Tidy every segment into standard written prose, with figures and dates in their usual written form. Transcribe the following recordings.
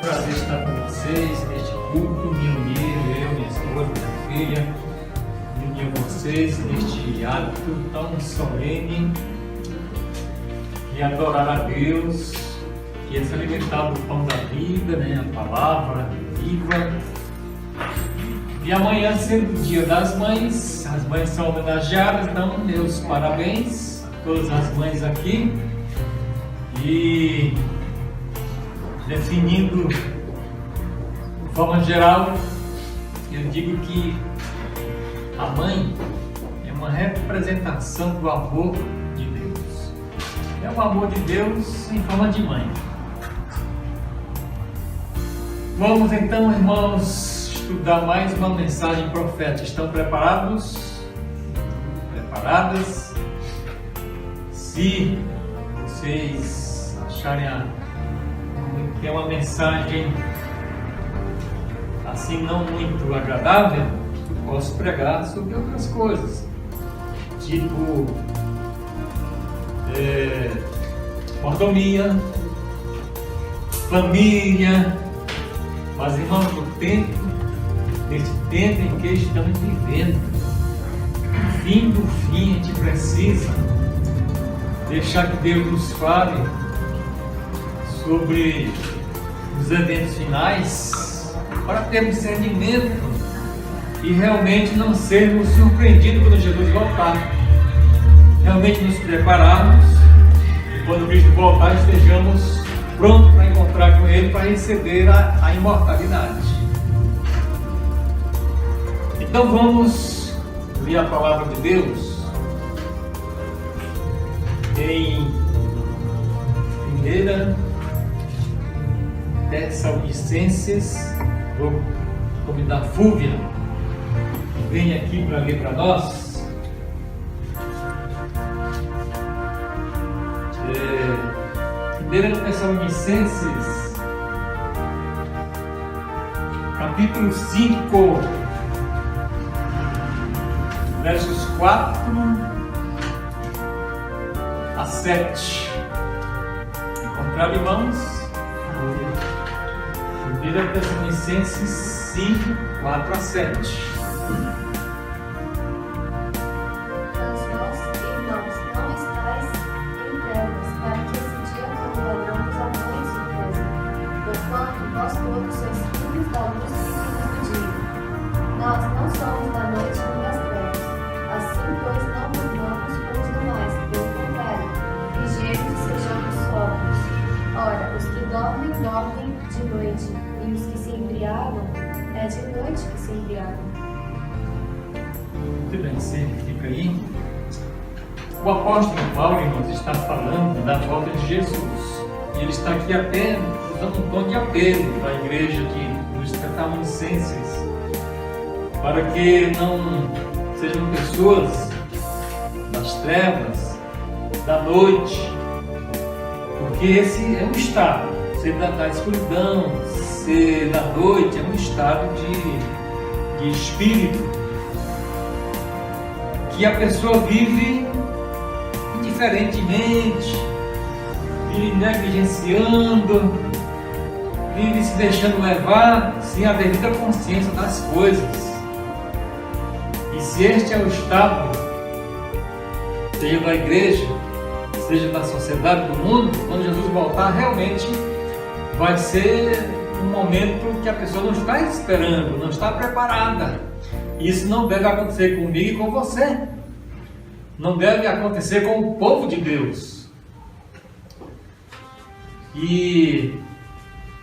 prazer estar com vocês neste culto, me unir, eu, minha esposa, minha filha, me unir a vocês neste hábito tão solene de adorar a Deus, que é se alimentar do pão da vida, né? A palavra viva. E amanhã, sendo o Dia das Mães, as mães são homenageadas, então meus parabéns a todas as mães aqui. E definindo de forma geral, eu digo que a mãe é uma representação do amor de Deus. É o amor de Deus em forma de mãe. Vamos então, irmãos, estudar mais uma mensagem profética. Estão preparados? Preparadas? Se vocês acharem que é uma mensagem assim não muito agradável, eu posso pregar sobre outras coisas, tipo mordomia, família. Mas, irmãos, neste tempo em que estamos vivendo, no fim do fim, a gente precisa deixar que Deus nos fale sobre os eventos finais, para termos discernimento e realmente não sermos surpreendidos quando Jesus voltar. Realmente nos prepararmos e quando Cristo voltar estejamos prontos para encontrar com Ele, para receber a imortalidade. Então vamos ler a palavra de Deus em 1 Tessalonicenses. Vou convidar a Fúvia, que vem aqui para ler para nós. 1 Tessalonicenses, capítulo 5, versos 4 a 7. Encontraram, irmãos? 1 Tessalonicenses 5, 4 a 7. Dormem de noite, e os que se embriagam, é de noite que se embriagam. Muito bem, você fica aí. O apóstolo Paulo, irmãos, está falando da volta de Jesus. E ele está aqui até usando um tom de apelo para a igreja dos Tessalonicenses, para que não sejam pessoas das trevas, da noite, porque esse é um estado. Ser da escuridão, ser da noite, é um estado de espírito que a pessoa vive indiferentemente, vive negligenciando, vive se deixando levar sem a devida consciência das coisas. E se este é o estado, seja da igreja, seja da sociedade, do mundo, quando Jesus voltar, realmente vai ser um momento que a pessoa não está esperando, não está preparada. Isso não deve acontecer comigo e com você. Não deve acontecer com o povo de Deus. E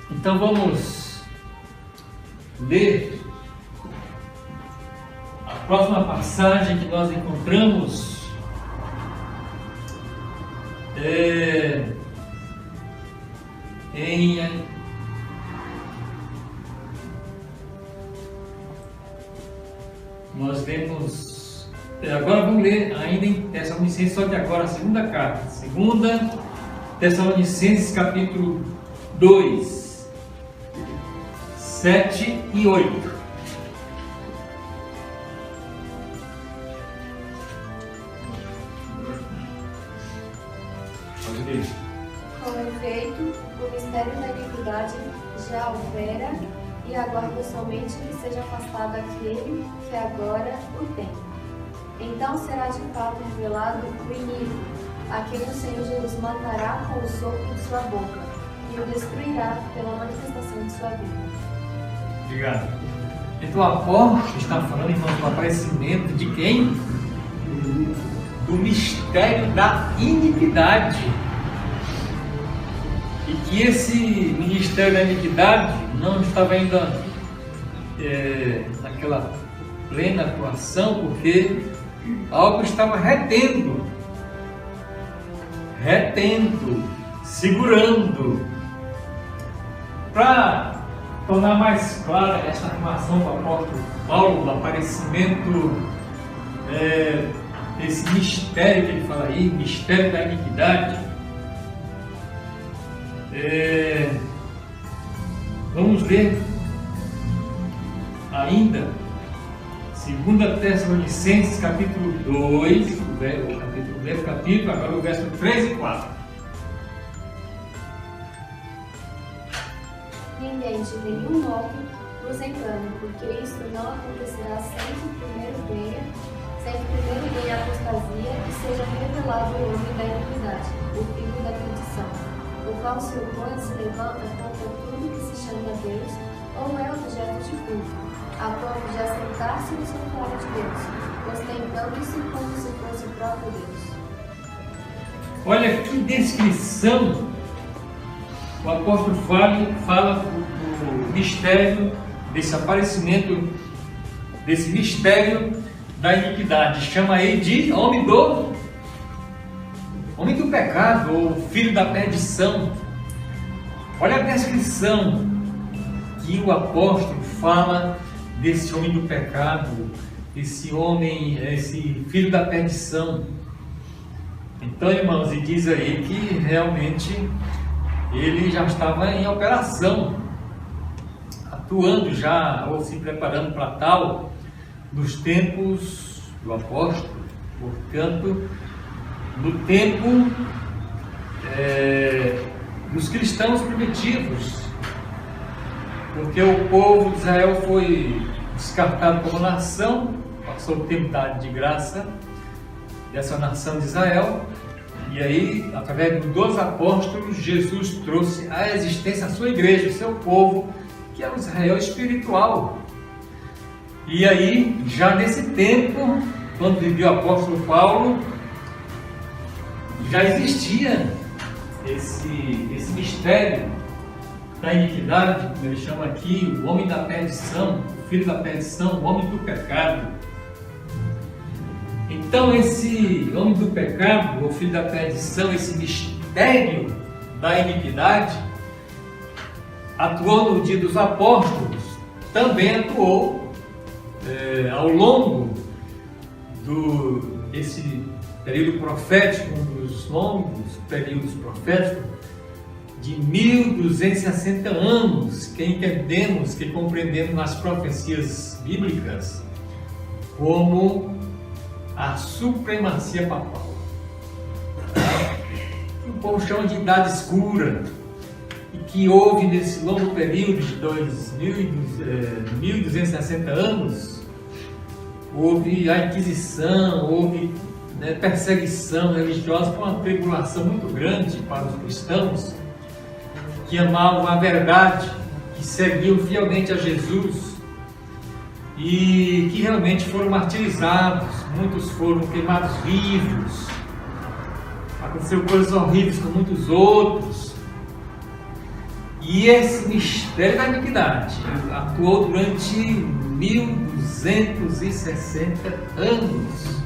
então vamos ler a próxima passagem que nós encontramos. Nós vemos, agora vamos ler ainda em Tessalonicenses, só que agora a segunda carta, 2 Tessalonicenses capítulo 2, 7 e 8. Pode ler. Com efeito, o mistério da iniquidade já opera e aguarda somente que seja afastado aquele que agora o tem. Então será de fato revelado o iníquo, a quem o Senhor Jesus matará com o sopro de sua boca e o destruirá pela manifestação de sua vida. Obrigado. Então o apóstolo está falando, irmãos, do aparecimento de quem? Do mistério da iniquidade. E que esse ministério da iniquidade não estava ainda naquela plena atuação, porque algo estava retendo, segurando. Para tornar mais clara essa afirmação do apóstolo Paulo, do aparecimento desse mistério que ele fala aí, mistério da iniquidade, vamos ler ainda 2 Tessalonicenses capítulo 2, o primeiro capítulo, agora o verso 3 e 4. Ninguém de nenhum modo vos engane, porque isso não acontecerá sem que primeiro venha a apostasia e seja revelado o homem da iniquidade, o filho da perdição, o qual se opõe e se levanta contra tudo que se chama Deus ou é objeto de culto, a ponto de assentar-se no santuário de Deus, ostentando-se como se fosse o próprio Deus. Olha que descrição o apóstolo fala do mistério, desse aparecimento, desse mistério da iniquidade. Chama aí de homem do pecado, ou filho da perdição. Olha a descrição que o apóstolo fala desse homem do pecado, esse homem, esse filho da perdição. Então, irmãos, ele diz aí que realmente ele já estava em operação, atuando já, ou se preparando para tal, nos tempos do apóstolo, portanto, no tempo dos cristãos primitivos, porque o povo de Israel foi descartado como nação, passou o tempo de graça dessa nação de Israel. E aí, através dos apóstolos, Jesus trouxe à existência a sua igreja, o seu povo, que é o Israel espiritual. E aí, já nesse tempo, quando vivia o apóstolo Paulo, já existia esse mistério da iniquidade, como ele chama aqui, o homem da perdição, o filho da perdição, o homem do pecado. Então esse homem do pecado, o filho da perdição, esse mistério da iniquidade, atuou no dia dos apóstolos, também atuou ao longo desse período profético, um dos longos períodos proféticos, de 1260 anos, que entendemos, que compreendemos nas profecias bíblicas como a supremacia papal. O povo chama de idade escura, e que houve nesse longo período de 1260 anos, houve a Inquisição, houve perseguição religiosa, foi uma tribulação muito grande para os cristãos que amavam a verdade, que seguiam fielmente a Jesus e que realmente foram martirizados, muitos foram queimados vivos, aconteceu coisas horríveis com muitos outros. E esse mistério da iniquidade atuou durante 1260 anos,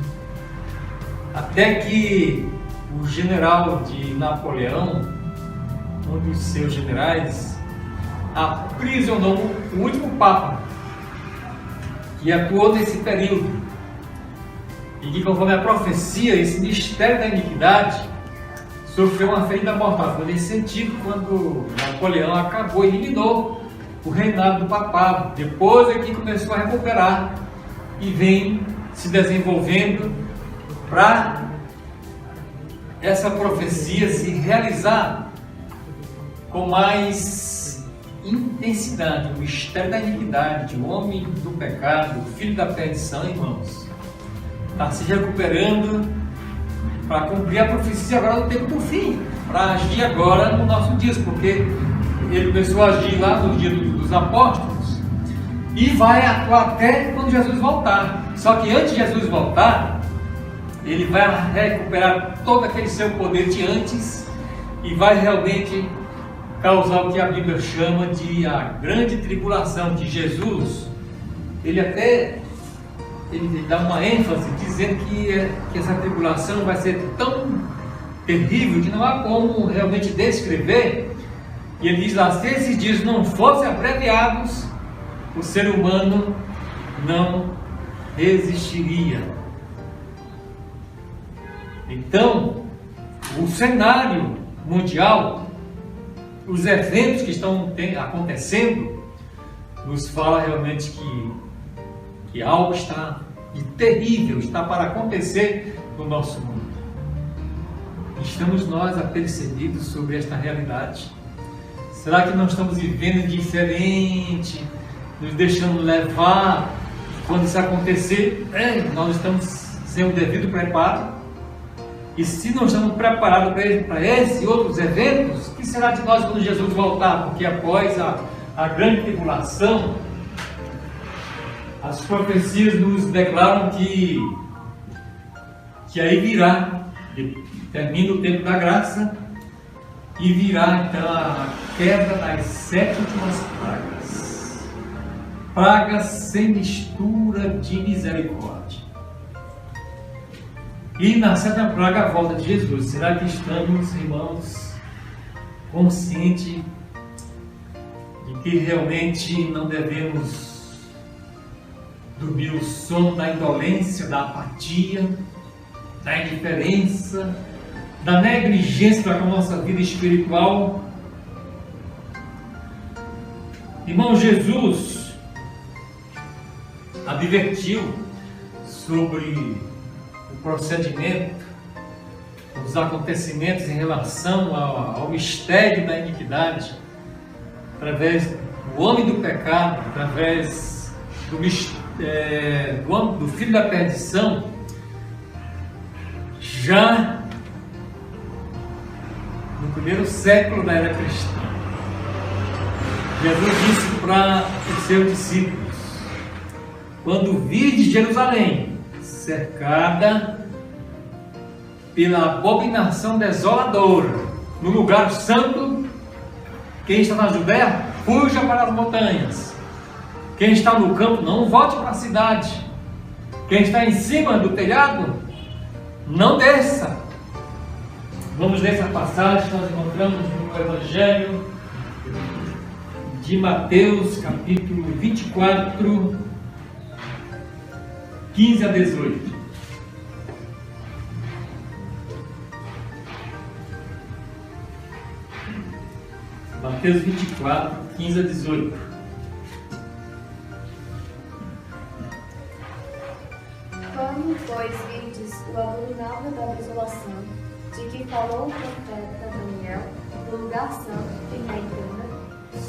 até que o general de Napoleão, um dos seus generais, aprisionou o último papa que atuou nesse período, e que, conforme a profecia, esse mistério da iniquidade sofreu uma ferida mortal. Foi nesse sentido quando Napoleão acabou, eliminou o reinado do papado. Depois é que começou a recuperar e vem se desenvolvendo para essa profecia se realizar com mais intensidade o mistério da iniquidade, o homem do pecado, o filho da perdição, irmãos. Está se recuperando para cumprir a profecia agora do tempo do fim, para agir agora no nosso dia, porque ele começou a agir lá no dia dos apóstolos e vai atuar até quando Jesus voltar. Só que antes de Jesus voltar, ele vai recuperar todo aquele seu poder de antes e vai realmente causar o que a Bíblia chama de a grande tribulação de Jesus. Ele dá uma ênfase dizendo que essa tribulação vai ser tão terrível que não há como realmente descrever. E ele diz lá: se esses dias não fossem abreviados, o ser humano não resistiria. Então, o cenário mundial, os eventos que estão acontecendo, nos fala realmente que algo está de terrível está para acontecer no nosso mundo. Estamos nós apercebidos sobre esta realidade? Será que nós estamos vivendo diferente, nos deixando levar? Quando isso acontecer, nós estamos sem o devido preparo? E se não estamos preparados para esses e outros eventos, o que será de nós quando Jesus voltar? Porque após a grande tribulação, as profecias nos declaram que aí virá, termina o tempo da graça, e virá então a queda das 7 últimas pragas. Pragas sem mistura de misericórdia. E na 7ª praga, a volta de Jesus. Será que estamos, irmãos, conscientes de que realmente não devemos dormir o sono da indolência, da apatia, da indiferença, da negligência para com a nossa vida espiritual? Irmão, Jesus advertiu sobre o procedimento, os acontecimentos em relação ao mistério da iniquidade, através do homem do pecado, através do filho da perdição, já no primeiro século da era cristã. Jesus disse para os seus discípulos: quando virdes Jerusalém cercada pela abominação desoladora no lugar santo, quem está na Judéia, fuja para as montanhas. Quem está no campo, não volte para a cidade. Quem está em cima do telhado, não desça. Vamos ler essa passagem que nós encontramos no Evangelho de Mateus, capítulo 24, 15 a 18. Mateus 24, 15 a 18. Quando, pois, virdes o abominável da desolação, de que falou o profeta Daniel, no lugar santo e na Câmara,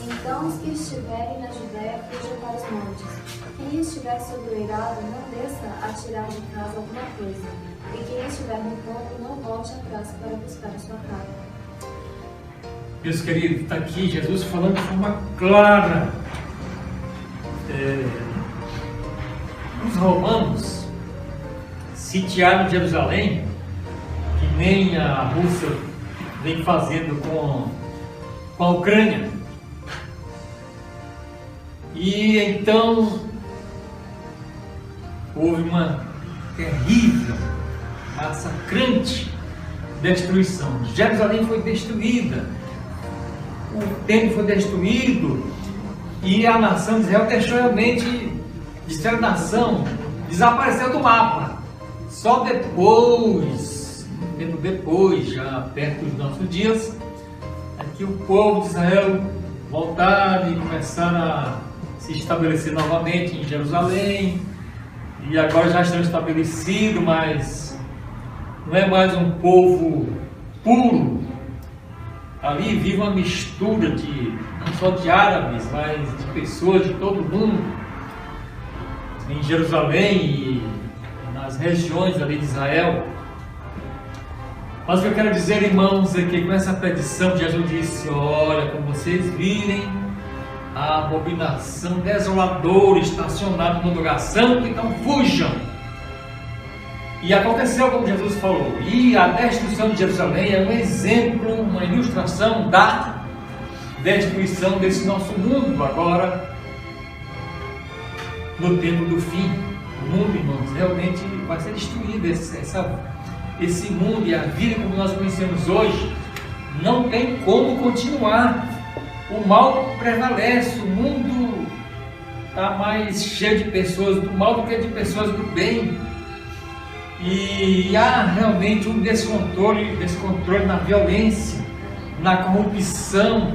então os que estiverem na Judéia fujam para os montes. Quem estiver sobre o eirado, não desça a tirar de casa alguma coisa, e quem estiver no campo, não volte atrás para buscar a sua casa. Meus queridos, está aqui Jesus falando de forma clara. Os romanos sitiaram Jerusalém, que nem a Rússia vem fazendo com a Ucrânia. E então houve uma terrível, massacrante destruição. Jerusalém foi destruída, o templo foi destruído, e a nação de Israel deixou realmente de ser nação, desapareceu do mapa. Só depois, tempo depois, já perto dos nossos dias, é que o povo de Israel voltaram e começaram a se estabelecer novamente em Jerusalém, e agora já estão estabelecidos, mas não é mais um povo puro, Ali vive uma mistura não só de árabes, mas de pessoas de todo o mundo. Em Jerusalém e nas regiões ali de Israel. Mas o que eu quero dizer, irmãos, é que com essa predição, Jesus disse: olha, quando vocês virem a abominação desoladora estacionada no lugar santo, então fujam. E aconteceu como Jesus falou. E a destruição de Jerusalém é um exemplo, uma ilustração da destruição desse nosso mundo agora, no tempo do fim. O mundo, irmãos, realmente vai ser destruído. Esse mundo e a vida como nós conhecemos hoje não tem como continuar. O mal prevalece, o mundo está mais cheio de pessoas do mal do que de pessoas do bem. E há realmente um descontrole na violência, na corrupção,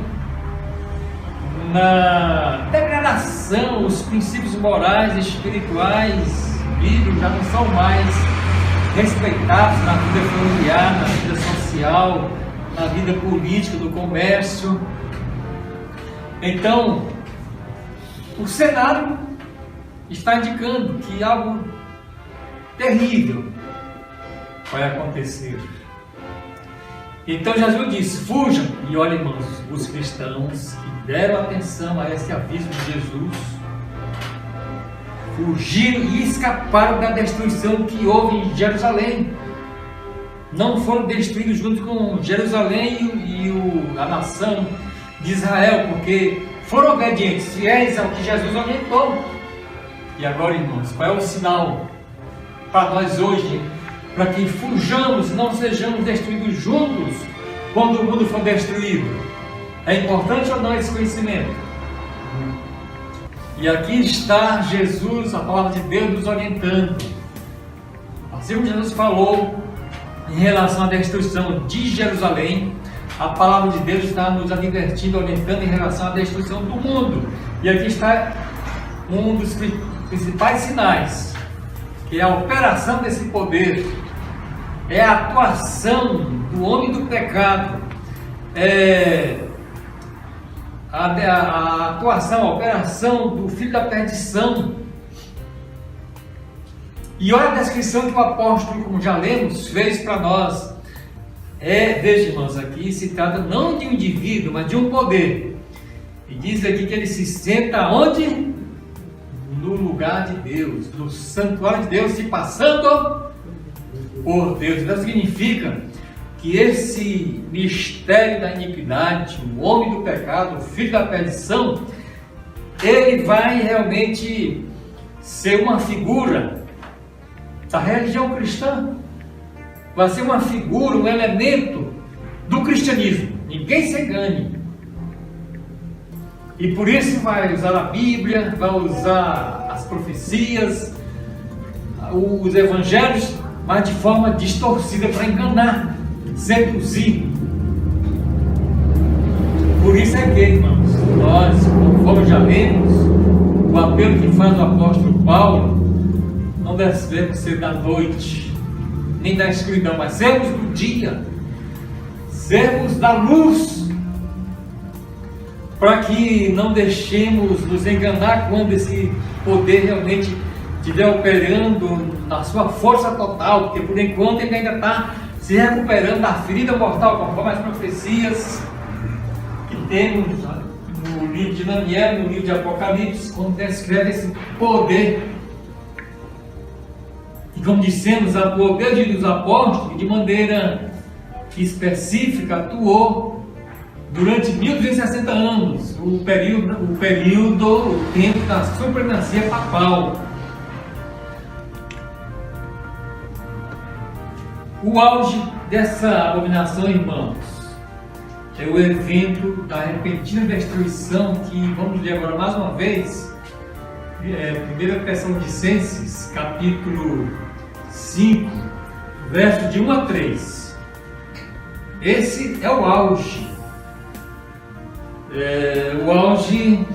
na degradação. Os princípios morais e espirituais bíblicos já não são mais respeitados na vida familiar, na vida social, na vida política, do comércio. Então, o cenário está indicando que algo terrível vai acontecer. Então Jesus disse: fujam. E olha, irmãos, os cristãos que deram atenção a esse aviso de Jesus fugiram e escaparam da destruição que houve em Jerusalém. Não foram destruídos junto com Jerusalém e a nação de Israel, porque foram obedientes, fiéis ao que Jesus orientou. E agora, irmãos, qual é o sinal para nós hoje, para que fujamos, não sejamos destruídos juntos quando o mundo for destruído? É importante ou não esse conhecimento? E aqui está Jesus, a palavra de Deus, nos orientando. Assim como Jesus falou em relação à destruição de Jerusalém, a palavra de Deus está nos advertindo, orientando em relação à destruição do mundo. E aqui está um dos principais sinais, que é a operação desse poder, é a atuação do homem do pecado, a atuação, a operação do filho da perdição. E olha a descrição que o apóstolo, como já lemos, fez para nós. Veja, irmãos, aqui se trata não de um indivíduo, mas de um poder. E diz aqui que ele se senta onde? No lugar de Deus, no santuário de Deus, se passando por Deus. Então significa que esse mistério da iniquidade, o homem do pecado, o filho da perdição, ele vai realmente ser uma figura da religião cristã, vai ser uma figura, um elemento do cristianismo. Ninguém se engane. E por isso vai usar a Bíblia, vai usar as profecias, os evangelhos, mas de forma distorcida para enganar, seduzir. Por isso é que, irmãos, nós, conforme já lemos, o apelo que faz o apóstolo Paulo, não devemos ser da noite, nem da escuridão, mas sermos do dia, sermos da luz, para que não deixemos nos enganar quando esse poder realmente estiver operando na sua força total, porque por enquanto ele ainda está se recuperando da ferida mortal, conforme as profecias que temos no livro de Daniel, no livro de Apocalipse, quando descreve esse poder. E como dissemos, atuou desde os apóstolos, que de maneira específica atuou durante 1260 anos, o tempo da supremacia papal. O auge dessa abominação, irmãos, é o evento da repentina destruição que vamos ler agora mais uma vez, 1 Tessalonicenses, capítulo 5, versos de 1 a 3. Esse é o auge. O auge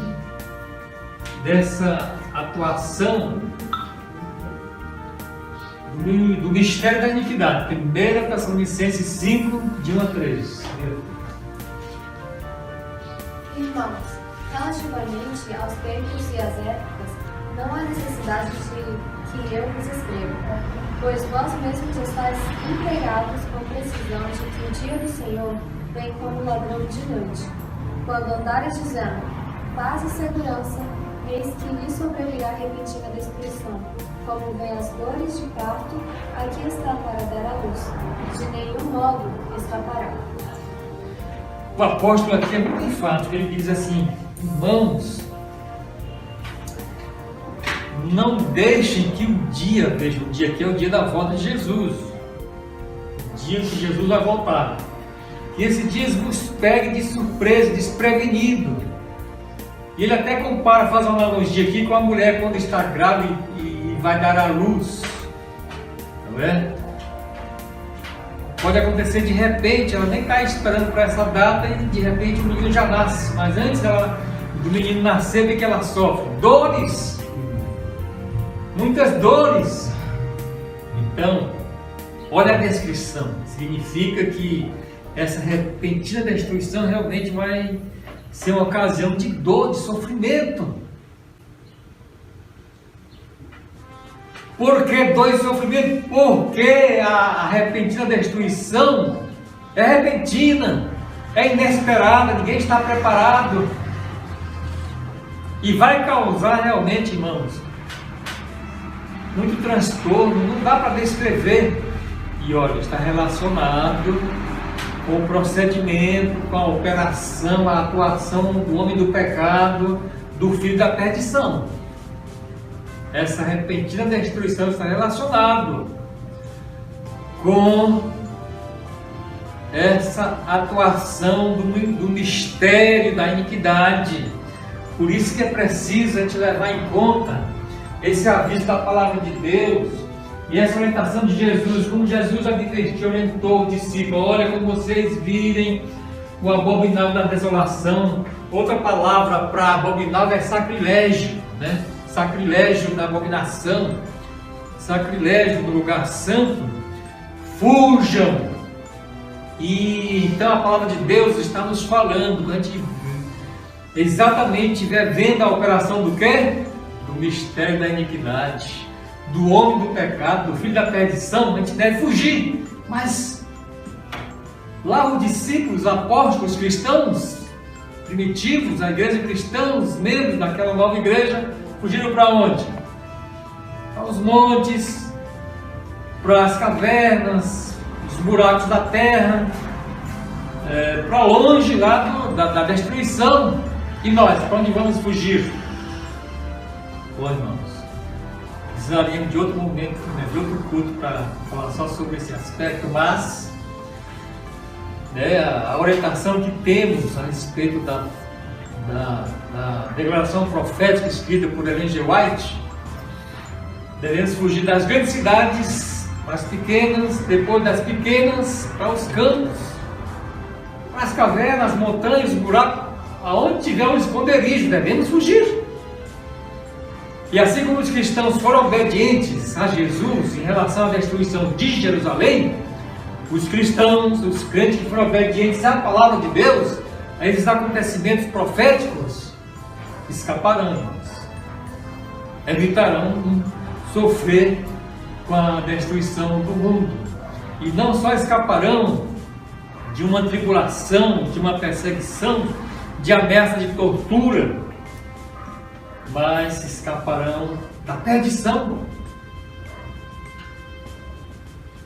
dessa atuação do mistério da iniquidade. 1 Tessalonicenses 5, de 1 a 3. Irmãos, relativamente aos tempos e às épocas, não há necessidade de que eu vos escreva, pois vós mesmos estáis empregados com precisão de que o dia do Senhor vem como ladrão de noite. Quando andares dizendo, paz e segurança, eis que lhe sobrevirá repentina destruição. Como vem as dores de parto, aqui está para dar à luz. De nenhum modo escapará. O apóstolo aqui é muito enfático, ele diz assim: irmãos, não deixem que o dia, veja, o dia aqui é o dia da volta de Jesus, o dia que Jesus vai voltar, que esse dia vos pegue de surpresa, desprevenido. E ele até compara, faz uma analogia aqui com a mulher quando está grávida e vai dar à luz, não é? Pode acontecer de repente, ela nem está esperando para essa data e de repente o menino já nasce, mas antes do menino nascer, o que ela sofre? Dores, muitas dores. Então, olha a descrição, significa que essa repentina destruição realmente vai ser uma ocasião de dor, de sofrimento. Por que dor e sofrimento? Porque a repentina destruição é repentina, é inesperada, ninguém está preparado e vai causar realmente, irmãos, muito transtorno, não dá para descrever. E olha, está relacionado com o procedimento, com a operação, a atuação do homem do pecado, do filho da perdição. Essa repentina destruição está relacionado com essa atuação do mistério da iniquidade. Por isso que é preciso a gente levar em conta esse aviso da palavra de Deus e essa orientação de Jesus, como Jesus advertiu, orientou o discípulo: olha, quando vocês virem o abominável da desolação, outra palavra para abominável é sacrilégio, né? Sacrilégio da abominação, sacrilégio do lugar santo, fujam. E então a palavra de Deus está nos falando, a gente exatamente estiver vendo a operação do quê? Do mistério da iniquidade, do homem do pecado, do filho da perdição, a gente deve fugir. Mas lá os discípulos, os apóstolos, os cristãos primitivos, a igreja cristã, os membros daquela nova igreja, fugiram para onde? Para os montes, para as cavernas, os buracos da terra, para longe lá da destruição. E nós, para onde vamos fugir? Bom, irmãos, precisaríamos de outro momento, de outro culto para falar só sobre esse aspecto, mas a orientação que temos a respeito da declaração profética escrita por Ellen G. White, devemos fugir das grandes cidades para as pequenas, depois das pequenas para os campos, para as cavernas, as montanhas, os buracos, aonde tiver um esconderijo, devemos fugir. E assim como os cristãos foram obedientes a Jesus em relação à destruição de Jerusalém, os cristãos, os crentes que foram obedientes à palavra de Deus, a esses acontecimentos proféticos, escaparão, evitarão sofrer com a destruição do mundo. E não só escaparão de uma tribulação, de uma perseguição, de ameaça de tortura, mas escaparão da perdição.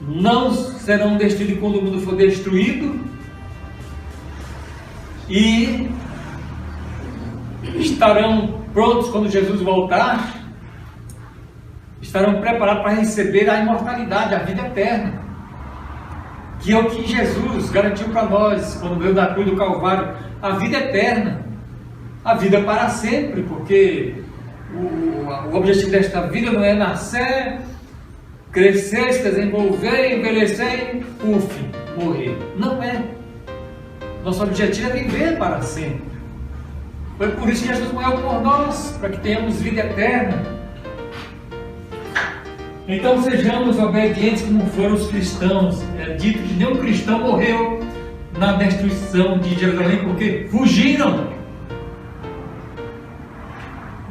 Não serão destruídos quando o mundo for destruído, e estarão prontos quando Jesus voltar, estarão preparados para receber a imortalidade, a vida eterna, que é o que Jesus garantiu para nós quando veio da cruz do Calvário, a vida eterna, a vida para sempre, porque o objetivo desta vida não é nascer, crescer, se desenvolver, envelhecer e morrer. Não é. Nosso objetivo é viver para sempre. Foi por isso que Jesus morreu por nós, para que tenhamos vida eterna. Então sejamos obedientes como foram os cristãos. É dito que nenhum cristão morreu na destruição de Jerusalém, porque fugiram.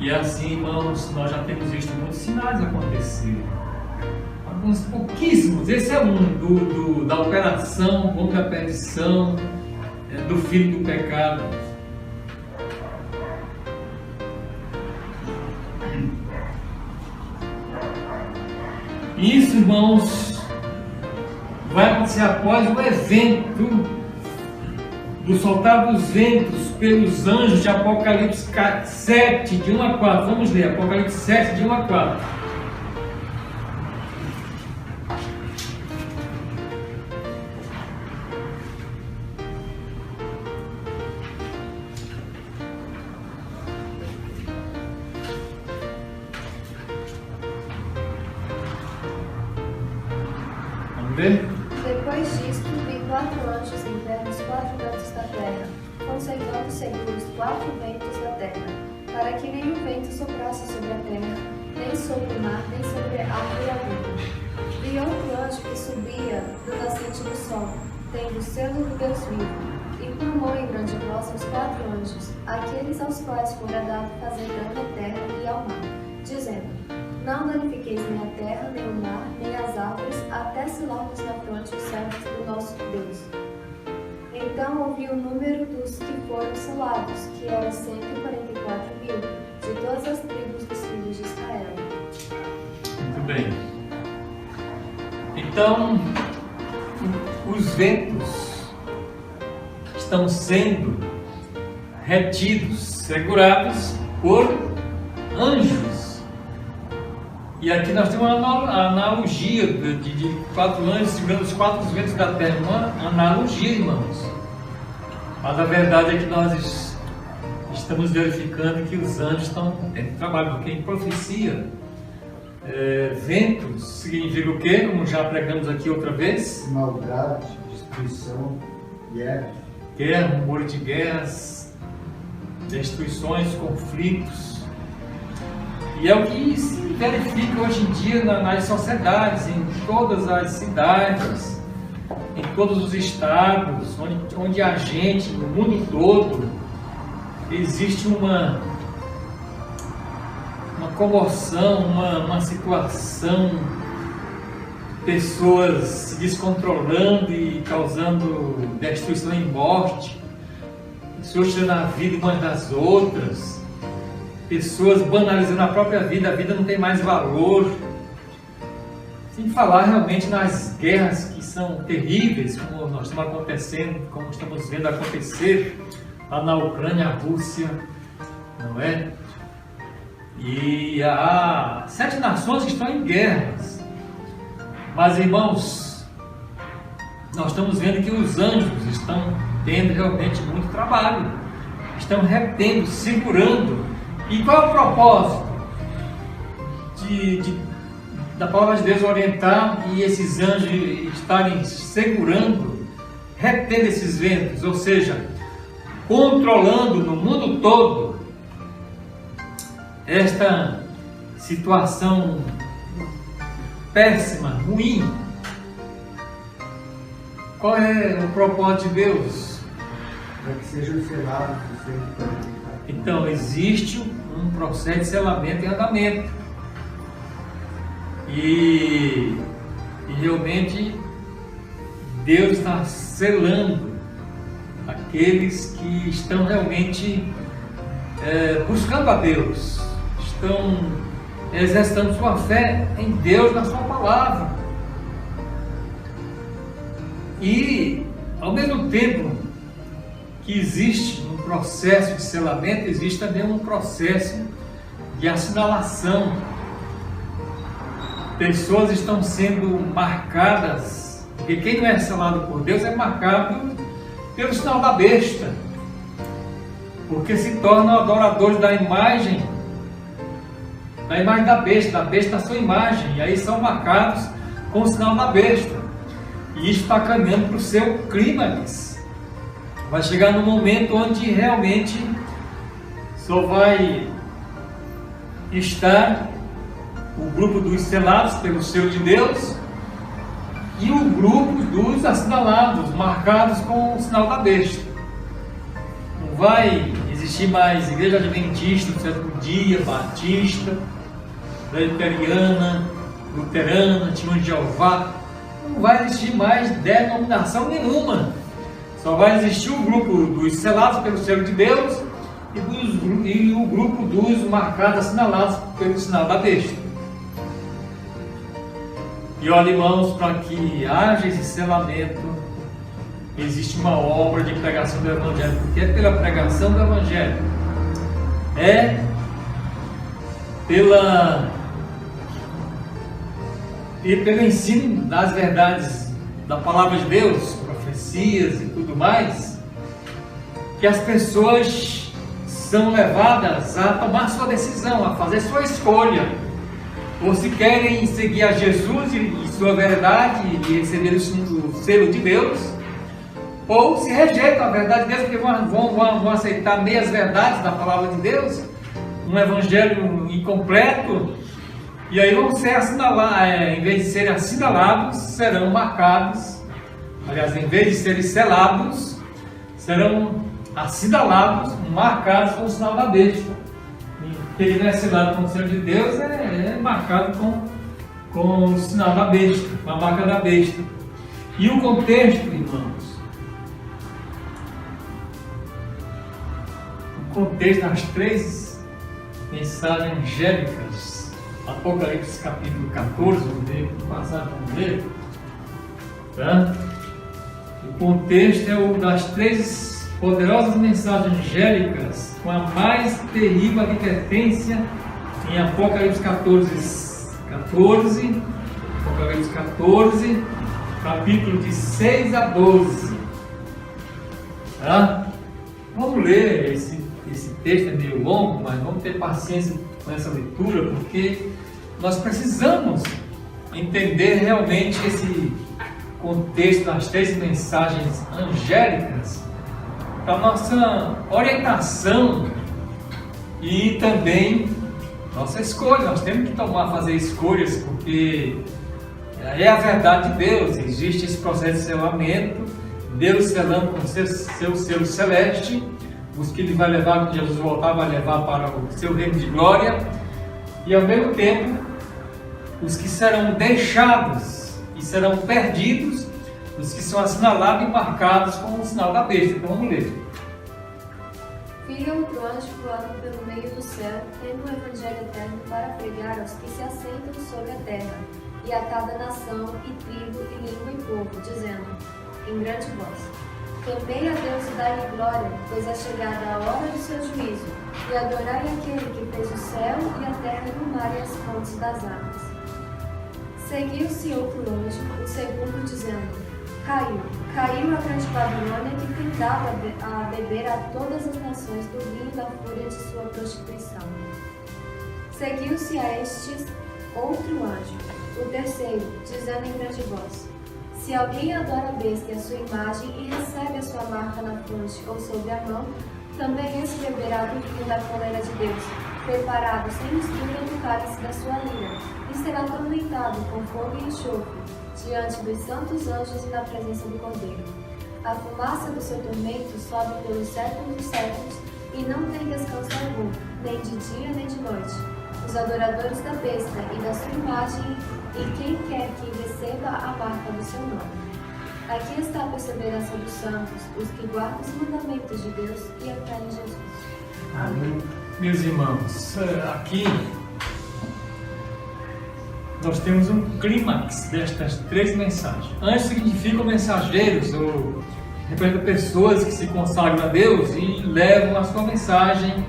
E assim, irmãos, nós já temos visto muitos sinais acontecer. Alguns pouquíssimos. Esse é um da operação contra a perdição, do filho do pecado. Isso, irmãos, vai acontecer após o evento do soltar dos ventos pelos anjos de Apocalipse 7, de 1 a 4. Vamos ler, Apocalipse 7, de 1 a 4. Vamos ver? Depois disto, vi 4 anjos em pé nos 4 cantos da terra, conservando seguros 4 ventos da terra, para que nenhum vento soprasse sobre a terra, nem sobre o mar, nem sobre a água e a vida. Vi outro anjo que subia do nascente do sol, tendo o selo do Deus vivo, e clamou em grande voz aos 4 anjos, aqueles aos quais fora dado fazer dano à terra e ao mar, dizendo: não danifiqueis nem a terra, nem o mar, nem as árvores, até selarmos na fronte os servos do nosso Deus. Então ouvi o número dos que foram selados, que era 144.000, de todas as tribos dos filhos de Israel. Muito bem. Então, os ventos estão sendo retidos, segurados por anjos. E aqui nós temos uma analogia de 4 anjos segurando os 4 ventos da terra, uma analogia, irmãos. Mas a verdade é que nós estamos verificando que os anjos estão tendo trabalho, porque em profecia, ventos significa o quê? Como já pregamos aqui outra vez? Maldade, destruição, guerra, rumor de guerras, destruições, conflitos. E é o que se verifica hoje em dia nas sociedades, em todas as cidades, em todos os estados, onde a gente, no mundo todo, existe uma comoção, uma situação, pessoas se descontrolando e causando destruição e morte, pessoas tirando a vida umas das outras, pessoas banalizando a própria vida, a vida não tem mais valor. Sem falar realmente nas guerras que são terríveis, como nós estamos acontecendo, como estamos vendo acontecer lá na Ucrânia, a Rússia, não é? E há 7 nações que estão em guerras. Mas, irmãos, nós estamos vendo que os anjos estão tendo realmente muito trabalho, estão retendo, segurando. E qual é o propósito da palavra de Deus orientar e esses anjos estarem segurando, retendo esses ventos, ou seja, controlando no mundo todo esta situação péssima, ruim? Qual é o propósito de Deus? para que sejam selados os 144. Então, existe um processo de selamento em andamento. E realmente Deus está selando aqueles que estão realmente buscando a Deus, estão exercitando sua fé em Deus, na sua palavra. E ao mesmo tempo que existe um processo de selamento, existe também um processo de assinalação. Pessoas estão sendo marcadas, porque quem não é selado por Deus é marcado pelo sinal da besta, porque se tornam adoradores da imagem da besta, a sua imagem, e aí são marcados com o sinal da besta, e isso está caminhando para o seu clímax. Vai chegar no momento onde realmente só vai estar o grupo dos selados pelo selo de Deus e o grupo dos assinalados, marcados com o sinal da besta. Não vai existir existir mais igreja adventista do sétimo dia, batista, presbiteriana, luterana, testemunho de Jeová. Não vai existir mais denominação nenhuma. Só vai existir o grupo dos selados pelo selo de Deus e o grupo dos marcados, assinalados pelo sinal da besta. E olha, irmãos, para que haja esse selamento, existe uma obra de pregação do Evangelho, porque é pela pregação do Evangelho, é pelo ensino das verdades da palavra de Deus, profecias e tudo mais, que as pessoas são levadas a tomar sua decisão, a fazer sua escolha, ou se querem seguir a Jesus e sua verdade e receber o selo de Deus, ou se rejeitam a verdade de Deus, porque vão aceitar meias verdades da palavra de Deus, um evangelho incompleto, e aí vão ser assinalados, em vez de serem assinalados, serão marcados. Aliás, em vez de serem selados, serão assinalados, marcados com o sinal da besta. Porque ele não é selado com o selo de Deus, é marcado com o sinal da besta, com a marca da besta. E o contexto, irmãos, o contexto das 3 mensagens angélicas, Apocalipse capítulo 14, vamos passar para ver, tá? O contexto é o das 3 poderosas mensagens angélicas com a mais terrível advertência em Apocalipse 14, Apocalipse 14, capítulo de 6 a 12. Tá? Vamos ler esse texto, é meio longo, mas vamos ter paciência com essa leitura, porque nós precisamos entender realmente esse contexto das 3 mensagens angélicas para nossa orientação e também nossa escolha. Nós temos que fazer escolhas, porque é a verdade de Deus. Existe esse processo de selamento, Deus selando com seu selo celeste os que Ele vai levar, quando Jesus voltar, vai levar para o seu reino de glória, e ao mesmo tempo os que serão deixados e serão perdidos, os que são assinalados e marcados com o sinal da besta. Então vamos ler. Vi outro anjo voando pelo meio do céu, tendo o evangelho eterno para pregar aos que se assentam sobre a terra, e a cada nação, e tribo, e língua e povo, dizendo, em grande voz: temei a Deus e dai-lhe glória, pois é chegada a hora do seu juízo, e adorai aquele que fez o céu e a terra e o mar e as fontes das águas. Seguiu-se outro anjo, o segundo, dizendo: Caiu a grande Babilônia, que tem dado a beber a todas as nações do vinho da fúria de sua prostituição. Seguiu-se a estes outro anjo, o terceiro, dizendo em grande voz: se alguém adora a besta e a sua imagem e recebe a sua marca na fronte ou sobre a mão, também esse beberá do vinho da coleira de Deus, preparado sem mistura no cálice da sua ira, e será atormentado com fogo e enxofre, diante dos santos anjos e na presença do Cordeiro. A fumaça do seu tormento sobe pelos séculos dos séculos e não tem descanso algum, nem de dia nem de noite. Os adoradores da besta e da sua imagem e quem quer que receba a marca do seu nome. Aqui está a perseverança dos santos, os que guardam os mandamentos de Deus e a fé em Jesus. Amém. Meus irmãos, aqui nós temos um clímax destas 3 mensagens. Anjos significam mensageiros, ou representam pessoas que se consagram a Deus e levam a sua mensagem,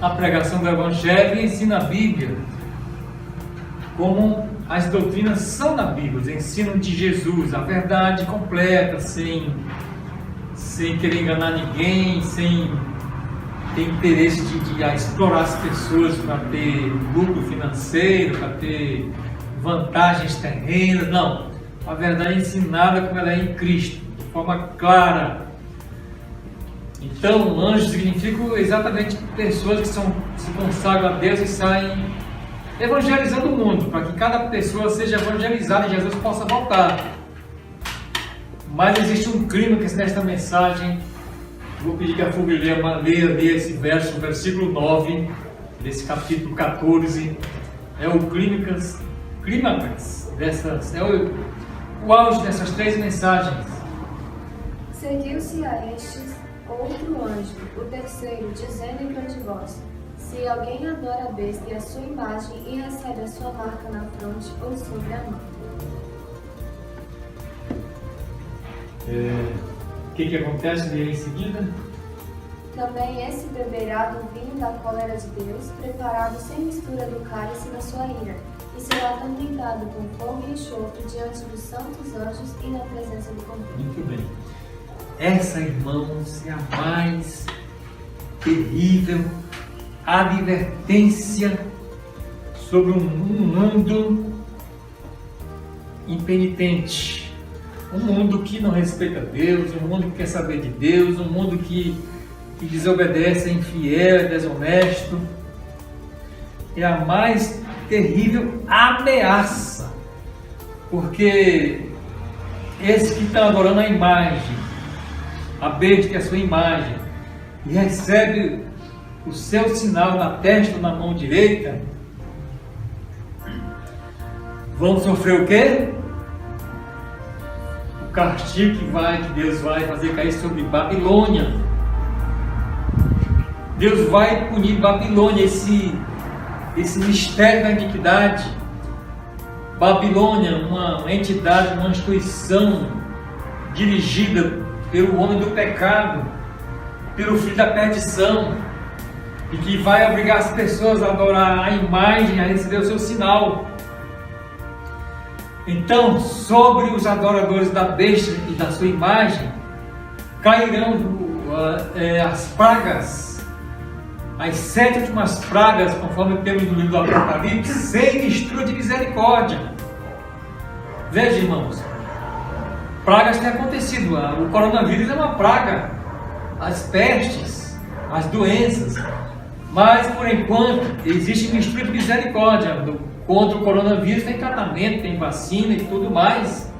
a pregação do Evangelho e ensinam a Bíblia, como as doutrinas são na Bíblia, o ensino de Jesus, a verdade completa, sem querer enganar ninguém, sem ter interesse de explorar as pessoas para ter lucro financeiro, para ter vantagens terrenas. Não, a verdade é ensinada como ela é em Cristo, de forma clara. Então, anjos significam exatamente pessoas que se consagram a Deus e saem evangelizando o mundo, para que cada pessoa seja evangelizada e Jesus possa voltar. Mas existe um clímax nesta mensagem Vou pedir que a Fúvia leia esse verso, o versículo 9, desse capítulo 14. É o clímax dessas, o auge dessas 3 mensagens. Seguiu-se a estes outro anjo, o terceiro, dizendo em grande voz: se alguém adora a besta e a sua imagem e recebe a sua marca na fronte ou sobre a mão. O que acontece em seguida? Também esse beberá do vinho da cólera de Deus, preparado sem mistura do cálice da sua ira, e será atormentado com fogo e enxofre diante dos santos anjos e na presença do Cordeiro. Muito bem. Essa, irmãos, é a mais terrível advertência sobre um mundo impenitente. Um mundo que não respeita Deus, um mundo que quer saber de Deus, um mundo que desobedece, é infiel, é desonesto. É a mais terrível ameaça, porque esses que estão adorando a imagem, a besta que é a sua imagem, e recebe o seu sinal na testa ou na mão direita, vão sofrer o quê? O castigo que Deus vai fazer cair sobre Babilônia. Deus vai punir Babilônia, esse mistério da iniquidade. Babilônia, uma entidade, uma instituição dirigida pelo homem do pecado, pelo filho da perdição, e que vai obrigar as pessoas a adorar a imagem, a receber o seu sinal. Então, sobre os adoradores da besta e da sua imagem, cairão as pragas, as 7 últimas pragas, conforme temos no livro do Apocalipse, sem mistura de misericórdia. Veja, irmãos, pragas têm acontecido. O coronavírus é uma praga, as pestes, as doenças, mas por enquanto existe mistura de misericórdia. Contra o coronavírus tem tratamento, tem vacina e tudo mais.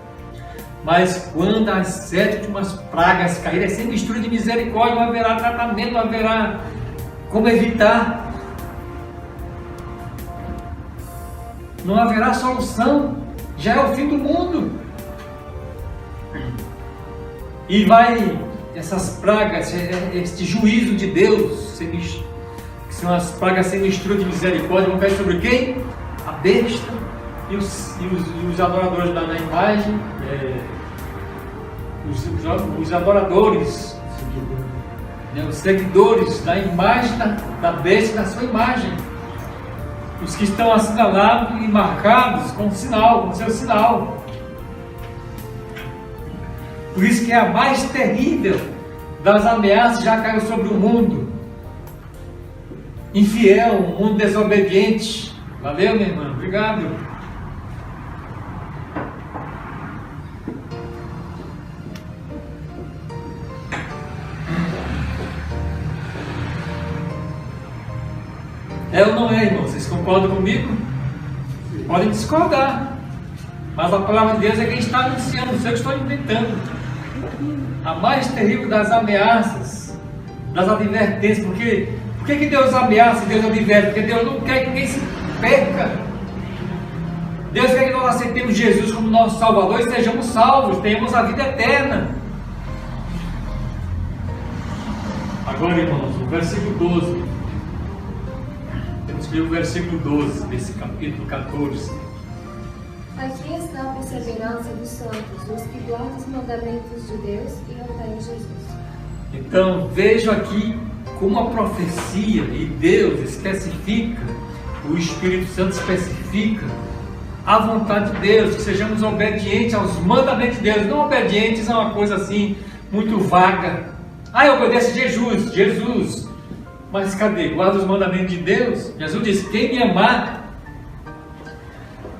Mas quando as 7 últimas pragas caírem, é sem mistura de misericórdia, não haverá tratamento, não haverá como evitar. Não haverá solução. Já é o fim do mundo. E vai essas pragas, este juízo de Deus, que são as pragas sem mistura de misericórdia, vão cair sobre quem? A besta e os adoradores da imagem, os adoradores, os seguidores da imagem da besta e da sua imagem, os que estão assinalados e marcados com sinal, com seu sinal. Por isso que é a mais terrível das ameaças já caiu sobre o mundo infiel, um mundo desobediente. Valeu, minha irmã. Obrigado. É ou não é, irmão? Vocês concordam comigo? Podem discordar. Mas a palavra de Deus é quem está anunciando, não sei o que estou inventando. A mais terrível das ameaças, das advertências. Por que Deus ameaça e Deus adverte? Porque Deus não quer que ninguém se perca. Deus quer que nós aceitemos Jesus como nosso Salvador e sejamos salvos, tenhamos a vida eterna. Agora, irmãos, o versículo 12. Temos que ler o versículo 12 desse capítulo 14. Aqui está a perseverança dos santos, os que guardam os mandamentos de Deus e retêm Jesus. Então, vejo aqui como a profecia e Deus especifica, o Espírito Santo especifica a vontade de Deus, que sejamos obedientes aos mandamentos de Deus, não obedientes a uma coisa assim, muito vaga. Eu obedeço Jesus, mas cadê? Guarda os mandamentos de Deus? Jesus disse, quem me amar,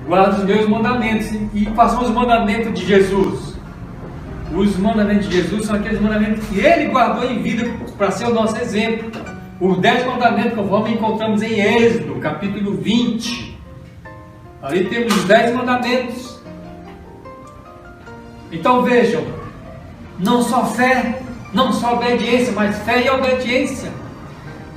guarda os meus mandamentos. E quais são os mandamentos de Jesus? Os mandamentos de Jesus são aqueles mandamentos que Ele guardou em vida para ser o nosso exemplo. Os 10 mandamentos, conforme encontramos em Êxodo, capítulo 20. Ali temos os 10 mandamentos. Então vejam, não só fé, Não só obediência, mas fé e obediência.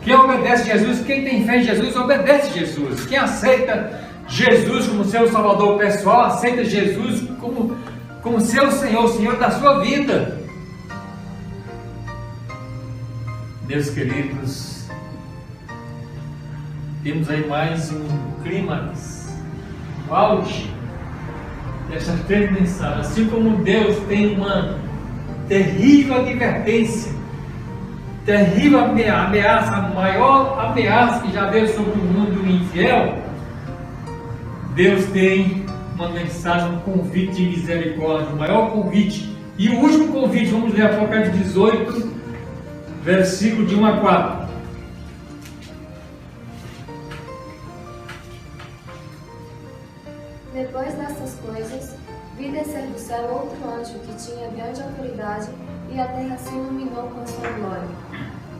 Quem obedece Jesus, quem tem fé em Jesus, obedece Jesus. Quem aceita Jesus como seu Salvador pessoal, aceita Jesus como seu Senhor, Senhor da sua vida. Meus queridos, temos aí mais um clímax, um auge dessas 3 mensagens. Assim como Deus tem uma terrível advertência, terrível ameaça, a maior ameaça que já veio sobre o mundo infiel, Deus tem uma mensagem, um convite de misericórdia, o maior convite. E o último convite, vamos ler Apocalipse 18, versículo de 1 a 4. Depois dessas coisas, vi descer do céu outro anjo que tinha grande autoridade, e a terra se iluminou com a sua glória.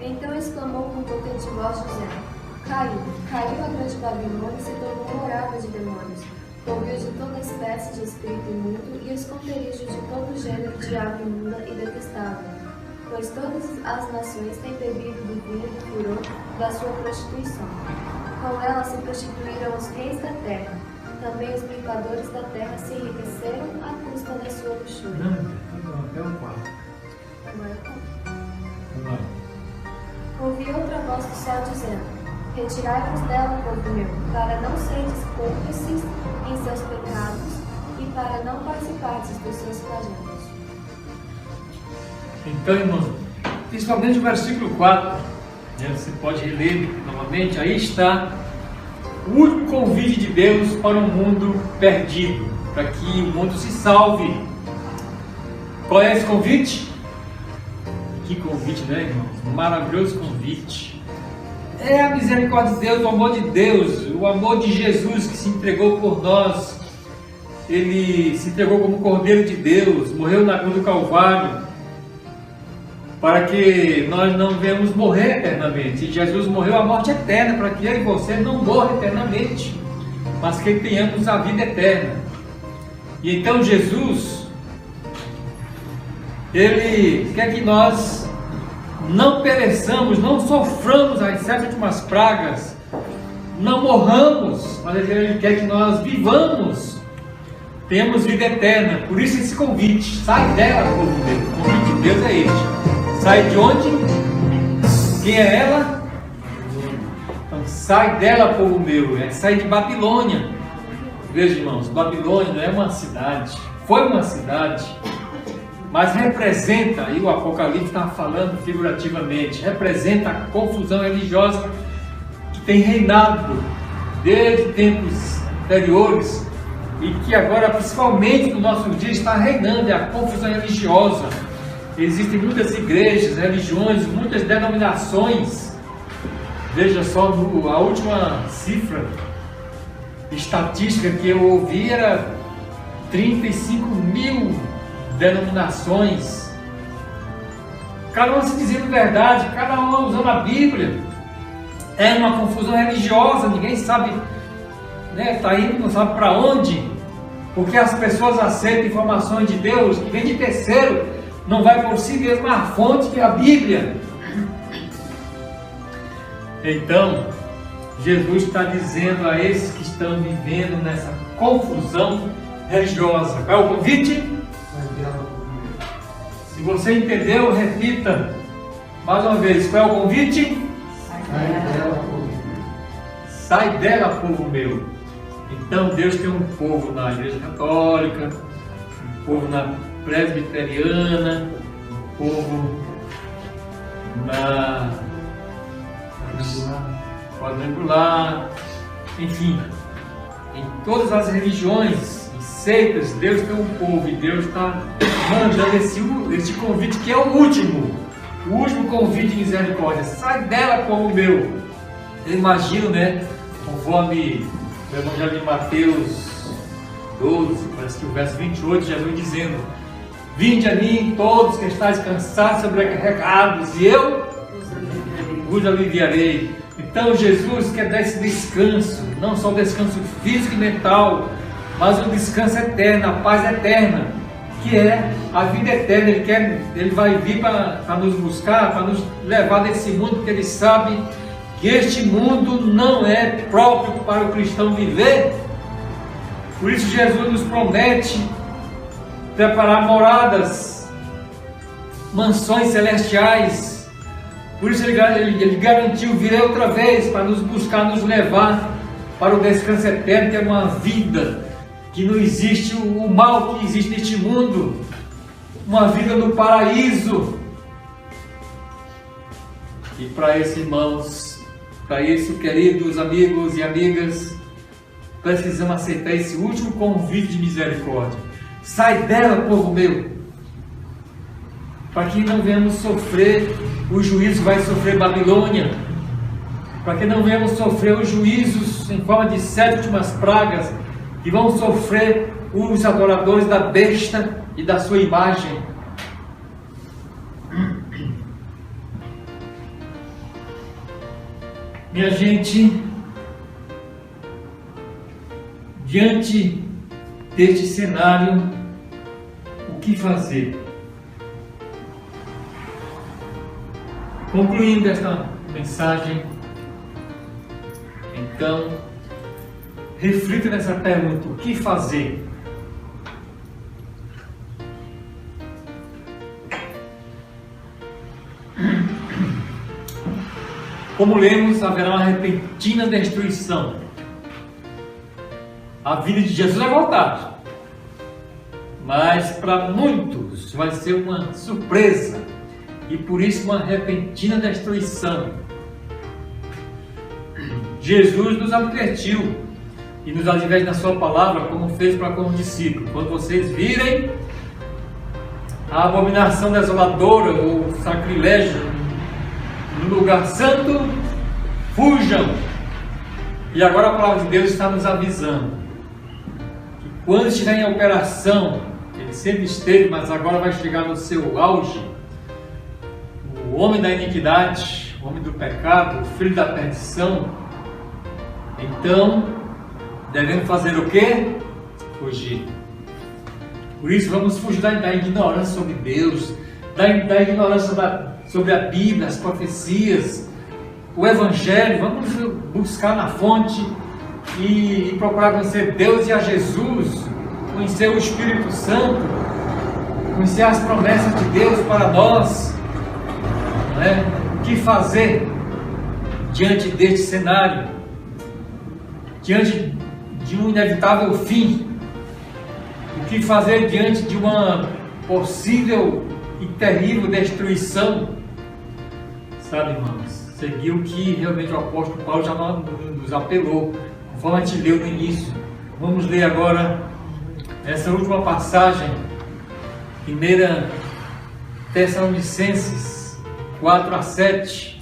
Então exclamou com potente voz, dizendo: Caiu a grande Babilônia e se tornou morada de demônios, covil de toda espécie de espírito imundo e esconderijo de todo gênero de ave imunda e detestável. Pois todas as nações têm bebido do vinho do furor da sua prostituição. Com ela se prostituíram os reis da terra. Também os limpadores da terra se enriqueceram à custa da sua luxúria. Até o 4. Ouvi outra voz do céu dizendo: Retirai-vos dela, povo meu, para não seres cúmplices em seus pecados e para não participardes dos seus flagelos. Então, irmãos, principalmente o versículo 4, você pode reler novamente, aí está o último convite de Deus para um mundo perdido, para que o mundo se salve. Qual é esse convite? Que convite, né, irmãos? Um maravilhoso convite. É a misericórdia de Deus, o amor de Deus, o amor de Jesus que se entregou por nós. Ele se entregou como Cordeiro de Deus, morreu na cruz do Calvário, para que nós não venhamos morrer eternamente. E Jesus morreu a morte eterna, para que eu e você não morra eternamente, mas que tenhamos a vida eterna. E então Jesus, Ele quer que nós não pereçamos, não soframos as 7 últimas pragas, não morramos, mas Ele quer que nós vivamos, tenhamos vida eterna. Por isso esse convite: sai dela, povo meu. O convite de Deus é este. Sai de onde? Quem é ela? Então, sai dela, povo meu. Sai de Babilônia. Veja, irmãos, Babilônia não é uma cidade. Foi uma cidade, mas representa, aí o Apocalipse está falando figurativamente, representa a confusão religiosa que tem reinado desde tempos anteriores e que agora, principalmente no nosso dia, está reinando, é a confusão religiosa. Existem muitas igrejas, religiões, muitas denominações. Veja só, a última cifra estatística que eu ouvi era 35 mil denominações. Cada uma se dizendo verdade, cada uma usando a Bíblia. É uma confusão religiosa, ninguém sabe, né? Está indo, não sabe para onde, porque as pessoas aceitam informações de Deus que vem de terceiro. Não vai por si mesma a fonte que é a Bíblia. Então, Jesus está dizendo a esses que estão vivendo nessa confusão religiosa: qual é o convite? Se você entendeu, repita mais uma vez: qual é o convite? Sai dela, povo meu. Então, Deus tem um povo na Igreja Católica, um povo na Presbiteriana, um povo na Quadrangular, enfim, em todas as religiões e seitas, Deus tem um povo e Deus está mandando esse convite que é o último convite de misericórdia: sai dela, povo meu. Eu imagino, né, conforme o Evangelho de Mateus 12, parece que o verso 28, Jesus dizendo: vinde a mim todos que estáis cansados e sobrecarregados, e eu vos aliviarei. Então Jesus quer dar esse descanso, não só o descanso físico e mental, mas o descanso eterno, a paz eterna. que é a vida eterna. Ele vai vir para nos buscar, para nos levar desse mundo, porque Ele sabe que este mundo não é próprio para o cristão viver. Por isso Jesus nos promete preparar moradas, mansões celestiais. Por isso ele garantiu: virei outra vez para nos buscar, nos levar para o descanso eterno, que é uma vida que não existe o mal que existe neste mundo, uma vida no paraíso. E para isso, irmãos, para isso, queridos amigos e amigas, precisamos aceitar esse último convite de misericórdia. Sai dela, povo meu, para que não venhamos sofrer o juízo, vai sofrer Babilônia, para que não venhamos sofrer os juízos em forma de 7 últimas pragas, que vão sofrer os adoradores da besta e da sua imagem. Minha gente, diante deste cenário, o que fazer? Concluindo esta mensagem, então, reflita nessa pergunta: o que fazer? Como lemos, haverá uma repentina destruição. A vida de Jesus vai voltar, mas para muitos vai ser uma surpresa, e por isso uma repentina destruição. Jesus nos advertiu e nos adverte na sua palavra, como fez para com os discípulos: quando vocês virem a abominação desoladora ou sacrilégio no lugar santo, fujam. E agora a palavra de Deus está nos avisando que quando estiver em operação, ele sempre esteve, mas agora vai chegar no seu auge, o homem da iniquidade, o homem do pecado, o filho da perdição. Então devemos fazer o quê? Fugir. Por isso vamos fugir da ignorância sobre Deus, da ignorância sobre a Bíblia, as profecias, o Evangelho. Vamos buscar na fonte e procurar conhecer Deus e a Jesus, conhecer o Espírito Santo, conhecer as promessas de Deus para nós. Não é? O que fazer diante deste cenário? Diante de um inevitável fim? O que fazer diante de uma possível e terrível destruição? Sabe, irmãos, seguir o que realmente o apóstolo Paulo já nos apelou, conforme a gente leu no início. Vamos ler agora essa última passagem, 1 Tessalonicenses 4-7,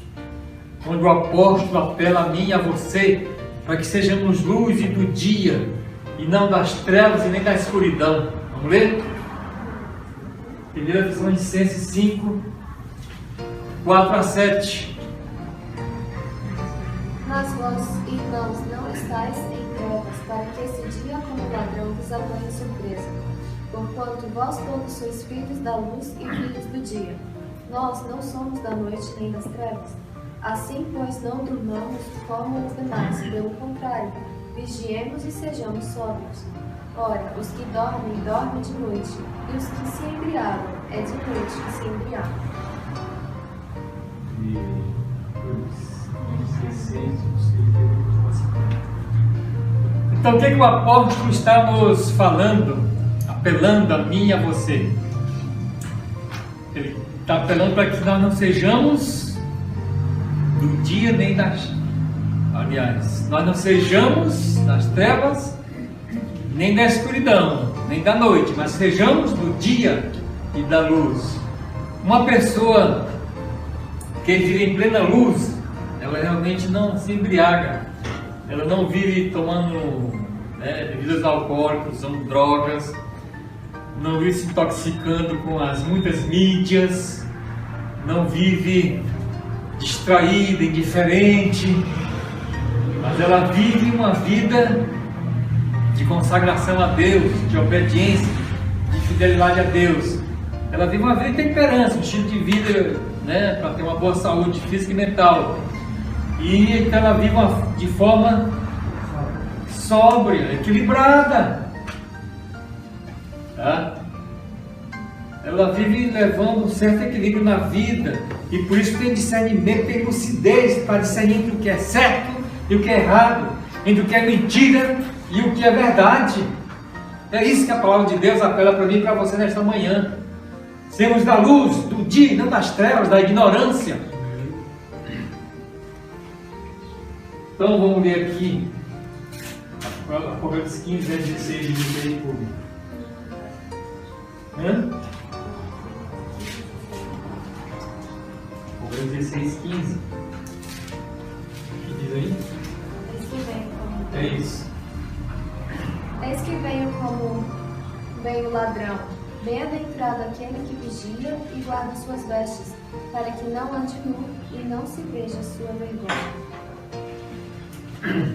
onde o apóstolo apela a mim e a você, para que sejamos luz e do dia, e não das trevas e nem da escuridão. Vamos ler? 1 Tessalonicenses 5, 4-7. Mas vós, irmãos, não estáis em trevas, para que esse dia como ladrão vos apanhe surpresa. Porquanto vós todos sois filhos da luz e filhos do dia. Nós não somos da noite nem das trevas. Assim, pois, não durmamos como os demais, pelo contrário, vigiemos e sejamos sóbrios. Ora, os que dormem, dormem de noite, e os que se embriagam, é de noite que se embriagam. Então, o que o apóstolo está nos falando, apelando a mim e a você? Ele está apelando para que nós não sejamos do dia nem das... Aliás, nós não sejamos das trevas, nem da escuridão, nem da noite, mas sejamos do dia e da luz. Uma pessoa que vive em plena luz, ela realmente não se embriaga, ela não vive tomando bebidas alcoólicas, usando drogas, não vive se intoxicando com as muitas mídias, não vive distraída, indiferente, mas ela vive uma vida de consagração a Deus, de obediência, de fidelidade a Deus. Ela vive uma vida de temperança, um estilo de vida, né, para ter uma boa saúde física e mental. E então ela vive de forma sóbria, equilibrada. Tá? Ela vive levando um certo equilíbrio na vida e por isso tem discernimento, tem lucidez para discernir entre o que é certo e o que é errado, entre o que é mentira e o que é verdade. É isso que a palavra de Deus apela para mim e para você nesta manhã. Sermos da luz do dia, não das trevas, da ignorância. Então vamos ler aqui Apocalipse 15, 16 e 16 por mim. Apocalipse 16, 15. O que diz aí? É isso. Eis que venho como vem o ladrão. Bem-aventurado aquele que vigia e guarda suas vestes, para que não ande nu e não se veja sua vergonha.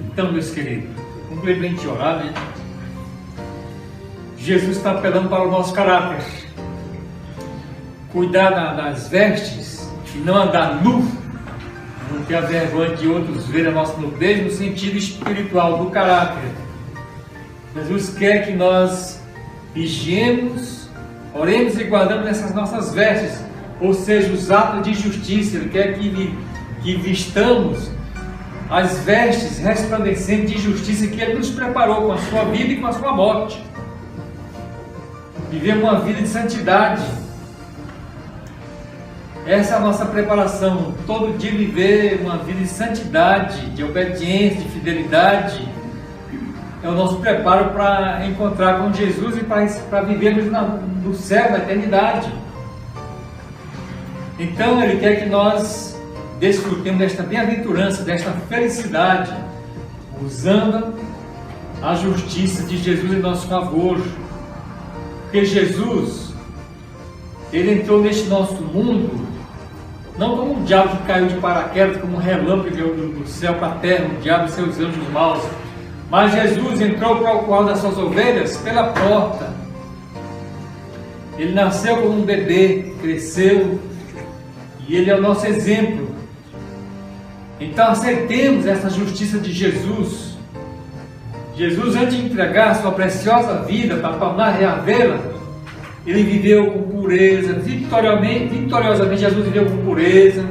Então, meus queridos, concluir bem de orar, né? Jesus está apelando para o nosso caráter. Cuidar das vestes e não andar nu, não ter a vergonha de outros ver a nossa nudez no sentido espiritual do caráter. Jesus quer que nós vigiemos, oremos e guardamos essas nossas vestes, ou seja, os atos de justiça. Ele quer que vistamos as vestes resplandecentes de justiça que Ele nos preparou com a sua vida e com a sua morte. Viver uma vida de santidade. Essa é a nossa preparação. Todo dia viver uma vida de santidade, de obediência, de fidelidade. É o nosso preparo para encontrar com Jesus e para vivermos no céu, na eternidade. Então Ele quer que nós desfrutemos desta bem-aventurança, desta felicidade, usando a justiça de Jesus em nosso favor. Porque Jesus, Ele entrou neste nosso mundo, não como um diabo que caiu de paraquedas, como um relâmpago do céu para a terra, o diabo e seus anjos maus. Mas Jesus entrou para o qual das suas ovelhas pela porta. Ele nasceu como um bebê, cresceu, e Ele é o nosso exemplo. Então aceitemos essa justiça de Jesus. Jesus, antes de entregar a sua preciosa vida para tornar reavê-la, Ele viveu com pureza, vitoriosamente Jesus viveu com pureza,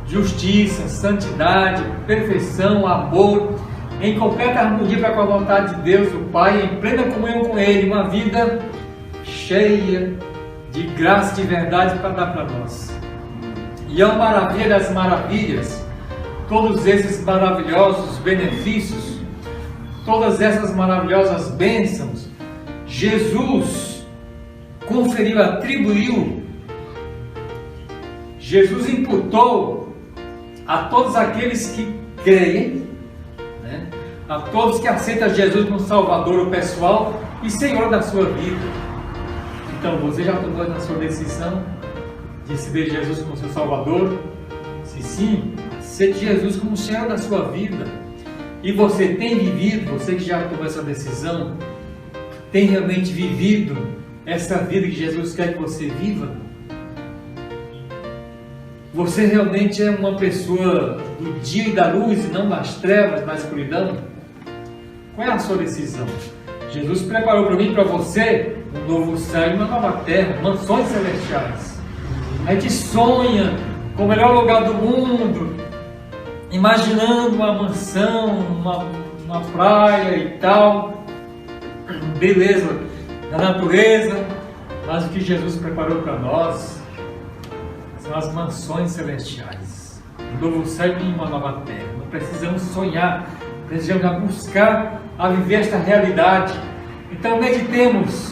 justiça, santidade, perfeição, amor, em completa harmonia para com a vontade de Deus, o Pai, em plena comunhão com Ele, uma vida cheia de graça e de verdade para dar para nós. E é uma maravilha das maravilhas, todos esses maravilhosos benefícios, todas essas maravilhosas bênçãos, Jesus conferiu, atribuiu, Jesus imputou a todos aqueles que creem, né? A todos que aceitam Jesus como Salvador pessoal e Senhor da sua vida. Então, você já tomou a sua decisão de receber Jesus como seu Salvador? Se sim, aceite Jesus como Senhor da sua vida. E você tem vivido, você que já tomou essa decisão, tem realmente vivido essa vida que Jesus quer que você viva? Você realmente é uma pessoa do dia e da luz e não das trevas, da escuridão? Qual é a sua decisão? Jesus preparou para mim e para você um novo céu e uma nova terra, mansões celestiais. A gente sonha com o melhor lugar do mundo, imaginando uma mansão, uma praia e tal, beleza da natureza, mas o que Jesus preparou para nós são as mansões celestiais, um novo céu e uma nova terra. Nós precisamos sonhar, precisamos buscar a viver esta realidade. Então meditemos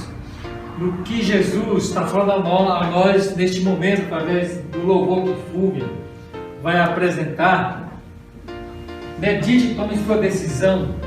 no que Jesus está falando a nós neste momento, através do louvor que o Fúvio vai apresentar. Medite e tome sua decisão.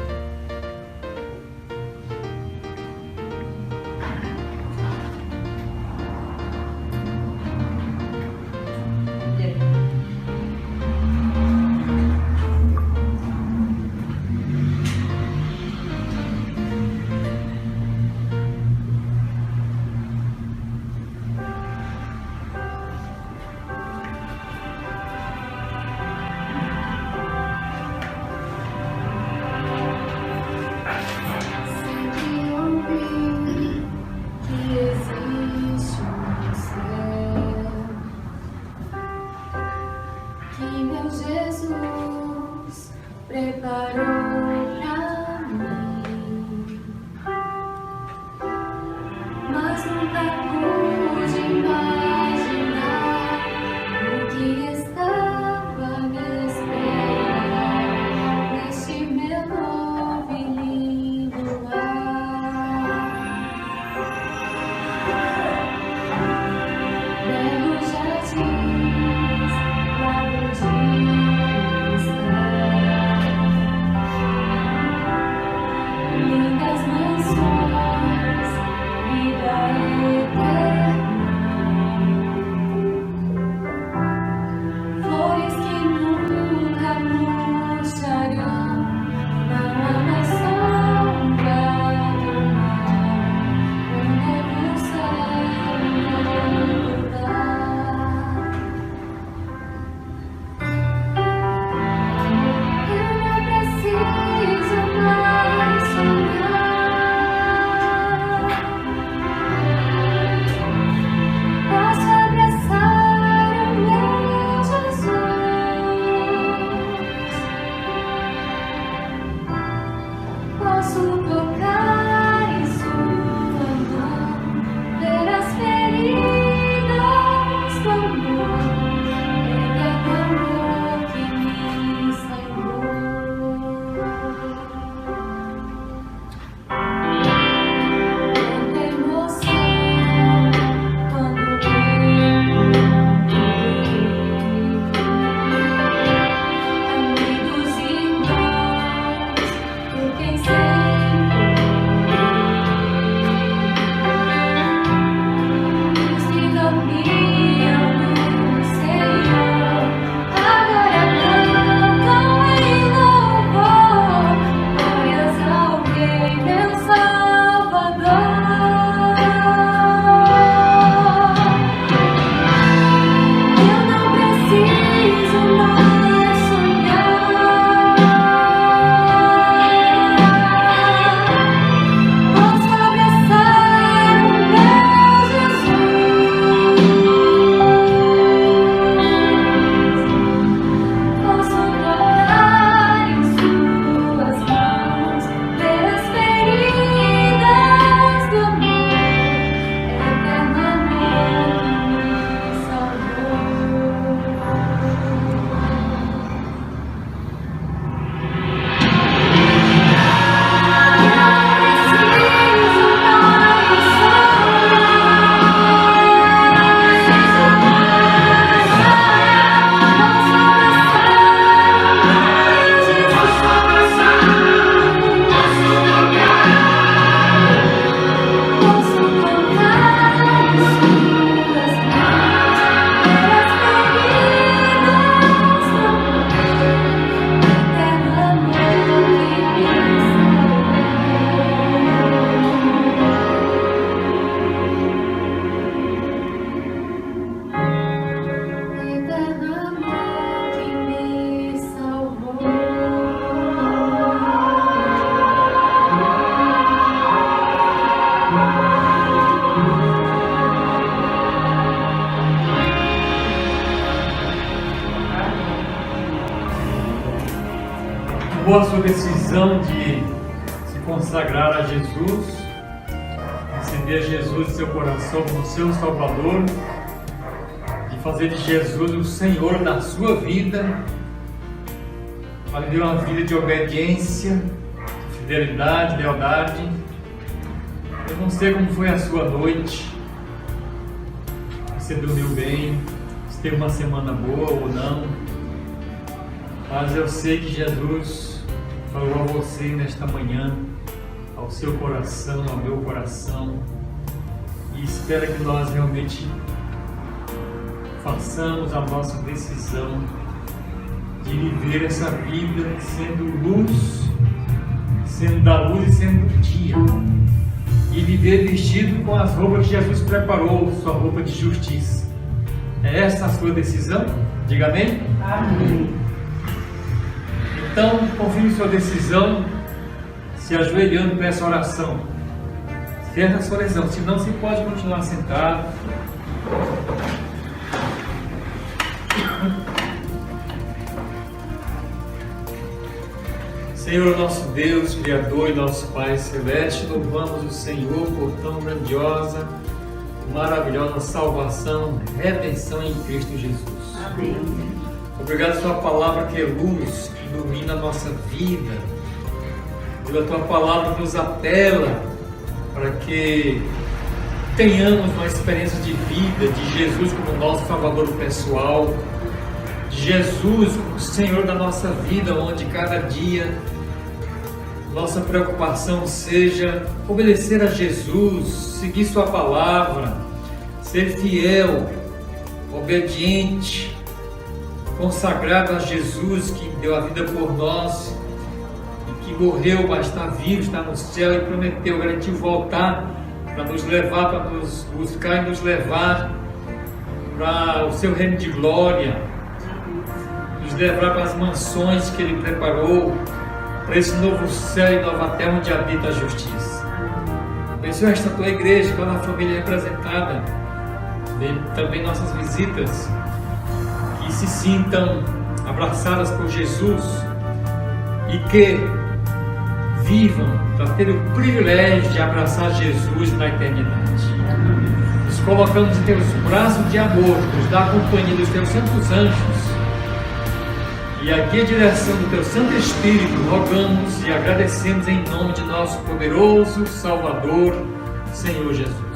Jesus preparou pra mim, mas nunca pude imaginar o que estava me esperando neste meu novo e lindo lar. Belos jardins, lago de cristal, lindas mansões, vida eterna, flores que nunca murcharão, não há mais sombra do mar, um novo céu, um novo lar. Eu não preciso mais sonhar. Posso abraçar o meu Jesus. Posso tocar em sua mão, ver as feridas do amor, eterno amor que me salvou. Quanta emoção quando amigos e irmãos, por quem sempre os que dormiam no Senhor agora cantam em louvor, glórias ao Rei, meu Salvador. Eu não preciso mais sonhar. Posso abraçar o meu Jesus. Posso tocar em suas mãos, ver as feridas do amor, eterno amor que me salvou. Eterno amor que me salvou. Tomou a sua decisão de se consagrar a Jesus, receber Jesus em seu coração como seu Salvador, de fazer de Jesus o Senhor da sua vida, para viver uma vida de obediência, fidelidade, lealdade. Eu não sei como foi a sua noite, se você dormiu bem, se teve uma semana boa ou não, mas eu sei que Jesus falou a você nesta manhã, ao seu coração, ao meu coração, e espera que nós realmente façamos a nossa decisão de viver essa vida sendo luz, sendo da luz e sendo do dia, e viver vestido com as roupas que Jesus preparou, sua roupa de justiça. É essa a sua decisão? Diga amém? Amém. Então, confirme sua decisão, se ajoelhando para essa oração. Certa a sua decisão, senão você pode continuar sentado. Senhor, nosso Deus, Criador e nosso Pai Celeste, louvamos o Senhor por tão grandiosa, maravilhosa salvação, redenção em Cristo Jesus. Amém. Obrigado pela Sua palavra que é luz, que ilumina a nossa vida. Pela Tua palavra que nos apela para que tenhamos uma experiência de vida de Jesus como nosso Salvador pessoal, de Jesus como Senhor da nossa vida, onde cada dia nossa preocupação seja obedecer a Jesus, seguir Sua palavra, ser fiel, obediente, consagrado a Jesus que deu a vida por nós e que morreu, mas está vivo, está no céu e prometeu, garantiu voltar para nos levar, para nos buscar e nos levar para o seu reino de glória, nos levar para as mansões que Ele preparou, para esse novo céu e nova terra onde habita a justiça. Abençoe esta Tua igreja, toda a família representada, também nossas visitas, que se sintam abraçadas por Jesus e que vivam para ter o privilégio de abraçar Jesus na eternidade. Nos colocamos em Teus braços de amor, nos dá a companhia dos Teus santos anjos. E aqui a direção do Teu Santo Espírito, rogamos e agradecemos em nome de nosso poderoso Salvador, Senhor Jesus.